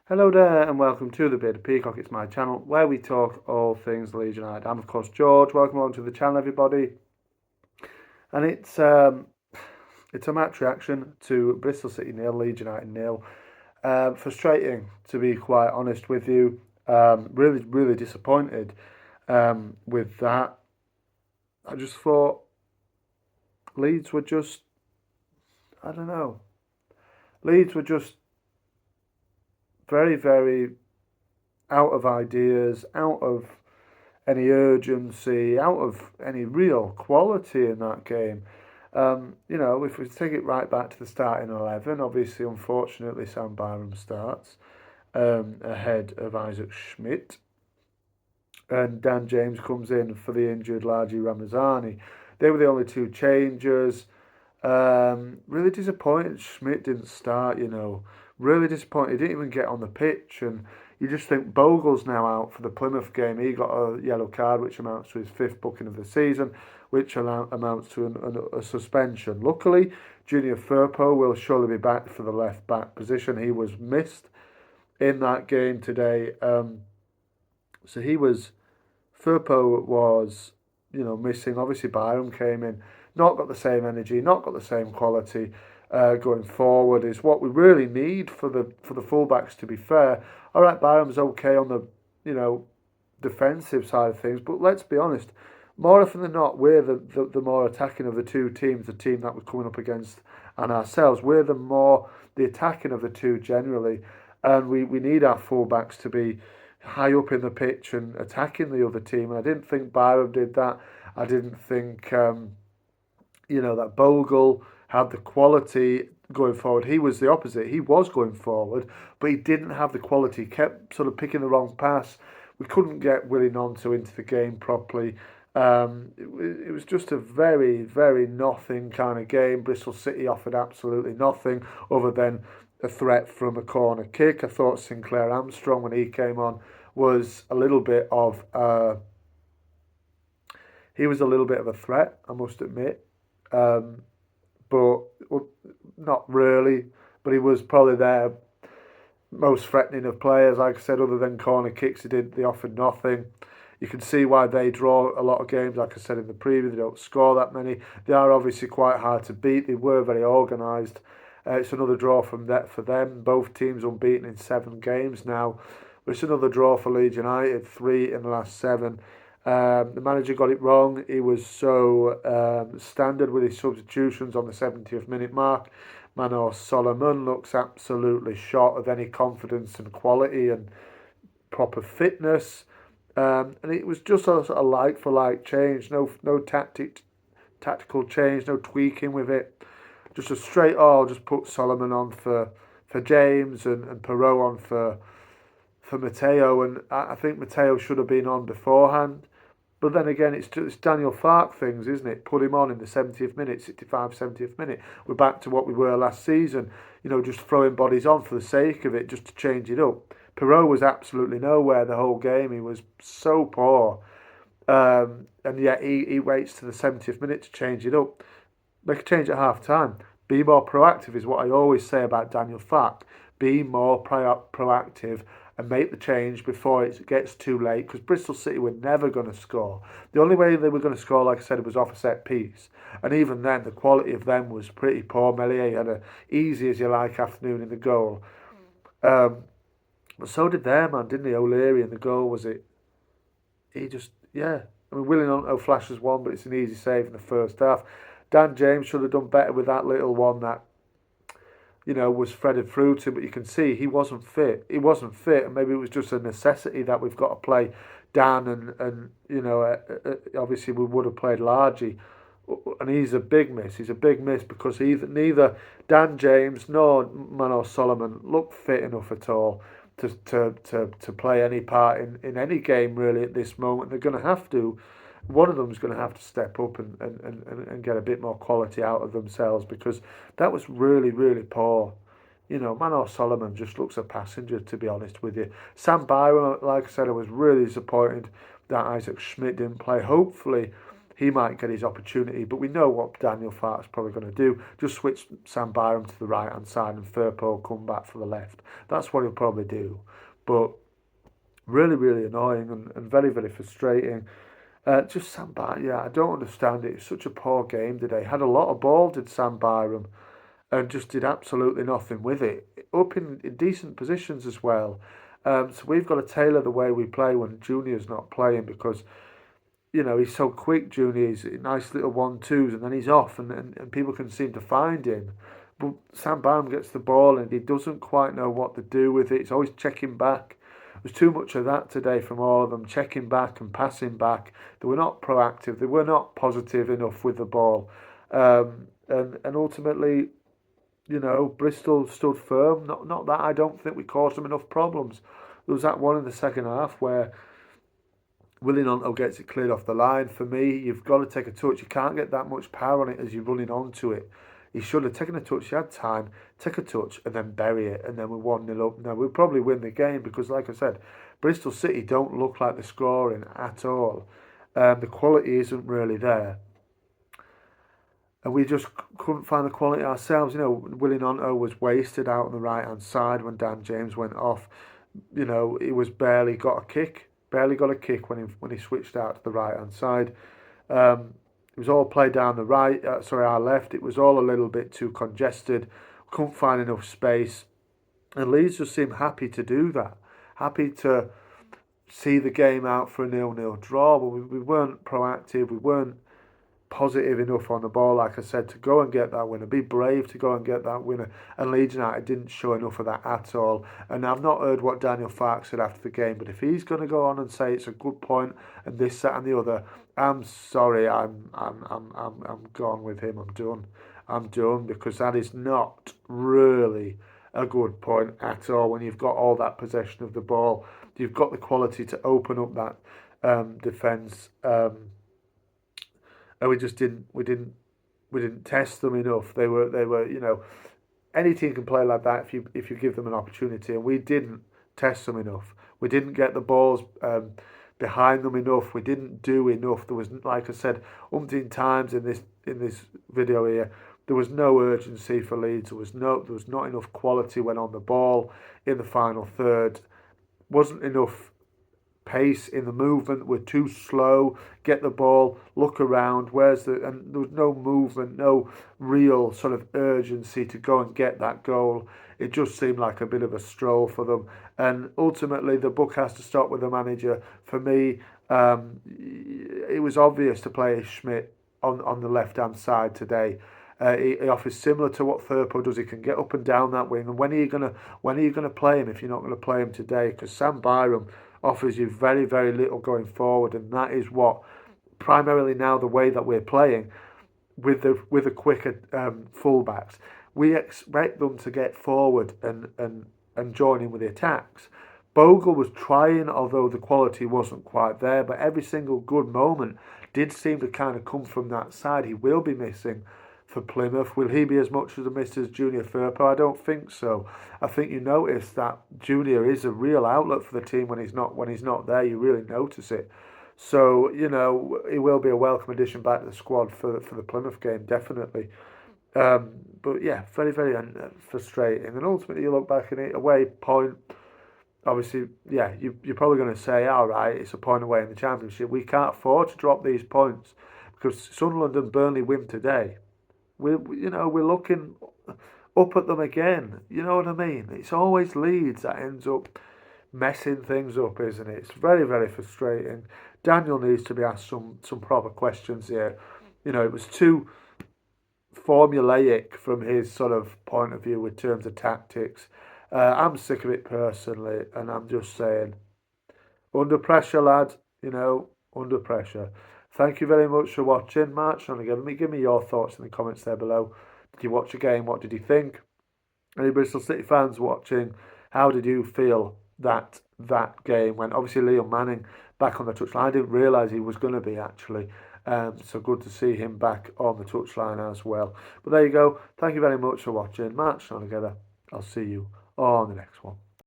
Hello there, and welcome to the Bearded Peacock. It's my channel where we talk all things Leeds United. I'm of course George. Welcome on to the channel, everybody. And it's a match reaction to Bristol City nil, Leeds United nil. Frustrating, to be quite honest with you. Really disappointed with that. I just thought Leeds were just, I don't know. Leeds were just very out of ideas, out of any urgency, out of any real quality in that game. If we take it right back to the starting 11, obviously, unfortunately, Sam Byram starts ahead of Isaac Schmidt, and Dan James comes in for the injured Laji Ramazani. They were the only two changes. Really disappointed Schmidt didn't start. Really disappointed. He didn't even get on the pitch, and you just think Bogle's now out for the Plymouth game. He got a yellow card, which amounts to his fifth booking of the season, which amounts to a suspension. Luckily, Junior Firpo will surely be back for the left back position. He was missed in that game today. So he was Firpo was, missing. Obviously, Byram came in, not got the same energy, not got the same quality going forward. Is what we really need for the fullbacks. To be fair, all right, Byram's okay on the you know defensive side of things, but let's be honest. More often than not, we're the more attacking of the two teams, the team that we're coming up against, and ourselves. We're the attacking of the two generally, and we need our fullbacks to be high up in the pitch and attacking the other team. And I didn't think Byram did that. I didn't think that Bogle had the quality going forward. He was the opposite. He was going forward, but he didn't have the quality. He kept sort of picking the wrong pass. We couldn't get Willie Gnonto into the game properly. It was just a very nothing kind of game. Bristol City offered absolutely nothing other than a threat from a corner kick. I thought Sinclair Armstrong, when he came on, was a little bit of he was a little bit of a threat, I must admit. Um, but well, not really. But he was probably their most threatening of players. Like I said, other than corner kicks, they offered nothing. You can see why they draw a lot of games. Like I said in the preview, they don't score that many. They are obviously quite hard to beat. They were very organised. It's another draw from that for them. Both teams unbeaten in 7 games now. But it's another draw for Leeds United, 3 in the last 7. The manager got it wrong. He was so standard with his substitutions on the 70th minute mark. Manor Solomon looks absolutely short of any confidence and quality and proper fitness. And it was just a sort of like for like change. No tactical change, no tweaking with it. Just a straight just put Solomon on for James and Perot on for Matteo. And I think Matteo should have been on beforehand. But then again, it's just Daniel Farke things, isn't it? Put him on in the 70th minute, 65th, 70th minute. We're back to what we were last season, just throwing bodies on for the sake of it, just to change it up. Perot was absolutely nowhere the whole game. He was so poor. And yet he waits to the 70th minute to change it up. Make a change at half time. Be more proactive is what I always say about Daniel Farke. Be more proactive and make the change before it gets too late, because Bristol City were never going to score. The only way they were going to score, like I said, was off a set piece. And even then, the quality of them was pretty poor. Meslier had an easy as you like afternoon in the goal. Um, but so did their man, didn't he? O'Leary in the goal, was it? He just, yeah. I mean, William Onto flashes one, but it's an easy save in the first half. Dan James should have done better with that little one that was threaded through to him, but you can see he wasn't fit. He wasn't fit, and maybe it was just a necessity that we've got to play Dan, and obviously we would have played Largy, and he's a big miss. He's a big miss because neither Dan James nor Manor Solomon look fit enough at all to play any part in any game really at this moment. They're going to have to. One of them's going to have to step up and get a bit more quality out of themselves, because that was really poor. Manor Solomon just looks a passenger, to be honest with you. Sam Byram, like I said, I was really disappointed that Isaac Schmidt didn't play. Hopefully, he might get his opportunity. But we know what Daniel Farke's probably going to do. Just switch Sam Byram to the right-hand side and Firpo come back for the left. That's what he'll probably do. But really, really annoying and very, very frustrating. Just Sam Byram, yeah, I don't understand it. It's such a poor game today. Had a lot of ball, did Sam Byram, and just did absolutely nothing with it. Up in decent positions as well. So we've got to tailor the way we play when Junior's not playing because he's so quick, Junior. He's nice little 1-2s, and then he's off, and people can seem to find him. But Sam Byram gets the ball, and he doesn't quite know what to do with it. He's always checking back. There's too much of that today from all of them, checking back and passing back. They were not proactive. They were not positive enough with the ball. And ultimately, Bristol stood firm. Not that I don't think we caused them enough problems. There was that one in the second half where Willing Onto gets it cleared off the line. For me, you've got to take a touch. You can't get that much power on it as you're running onto it. He should have taken a touch. He had time, take a touch, and then bury it. And then we're 1-0 up. Now, we'll probably win the game because, like I said, Bristol City don't look like they're scoring at all. The quality isn't really there. And we just couldn't find the quality ourselves. Willing Onto was wasted out on the right-hand side when Dan James went off. He was barely got a kick. Barely got a kick when he switched out to the right-hand side. It was all played down the right, our left. It was all a little bit too congested. Couldn't find enough space. And Leeds just seemed happy to do that. Happy to see the game out for a 0-0 draw. But we weren't proactive. We weren't positive enough on the ball, like I said, to go and get that winner. Be brave to go and get that winner. And Leeds United didn't show enough of that at all. And I've not heard what Daniel Farke said after the game, but if he's going to go on and say it's a good point and this, that, and the other, I'm sorry, I'm gone with him. I'm done because that is not really a good point at all. When you've got all that possession of the ball, you've got the quality to open up that defence. And we didn't test them enough. They were any team can play like that if you give them an opportunity, and we didn't test them enough. We didn't get the balls behind them enough. We didn't do enough. There was, like I said, umpteen times in this video here, there was no urgency for Leeds. There was not enough quality when on the ball in the final third. Wasn't enough pace in the movement. We're too slow. Get the ball, look around. And there was no movement, no real sort of urgency to go and get that goal. It just seemed like a bit of a stroll for them. And ultimately, the buck has to stop with the manager. For me, it was obvious to play Schmidt on the left hand side today. He offers similar to what Firpo does. He can get up and down that wing. And when are you gonna play him if you're not going to play him today? Because Sam Byram offers you very, very little going forward, and that is what primarily now the way that we're playing with the quicker fullbacks. We expect them to get forward and join in with the attacks. Bogle was trying, although the quality wasn't quite there, but every single good moment did seem to kind of come from that side. He will be missing for Plymouth. Will he be as much of a miss as Junior Firpo? I don't think so. I think you notice that Junior is a real outlet for the team when he's not there. You really notice it. So he will be a welcome addition back to the squad for the Plymouth game, definitely. But yeah, very, very frustrating. And ultimately, you look back at it, away point. Obviously, yeah, you're probably going to say, all right, it's a point away in the Championship. We can't afford to drop these points because Sunderland and Burnley win today. We're looking up at them again. You know what I mean? It's always Leeds that ends up messing things up, isn't it? It's very, very frustrating. Daniel needs to be asked some proper questions here. It was too formulaic from his sort of point of view in terms of tactics. I'm sick of it personally, and I'm just saying, under pressure, lad, under pressure. Thank you very much for watching. March on again. Give me your thoughts in the comments there below. Did you watch the game? What did you think? Any Bristol City fans watching? How did you feel that game went? Obviously, Liam Manning back on the touchline. I didn't realise he was going to be actually. So good to see him back on the touchline as well. But there you go. Thank you very much for watching. March on together. I'll see you on the next one.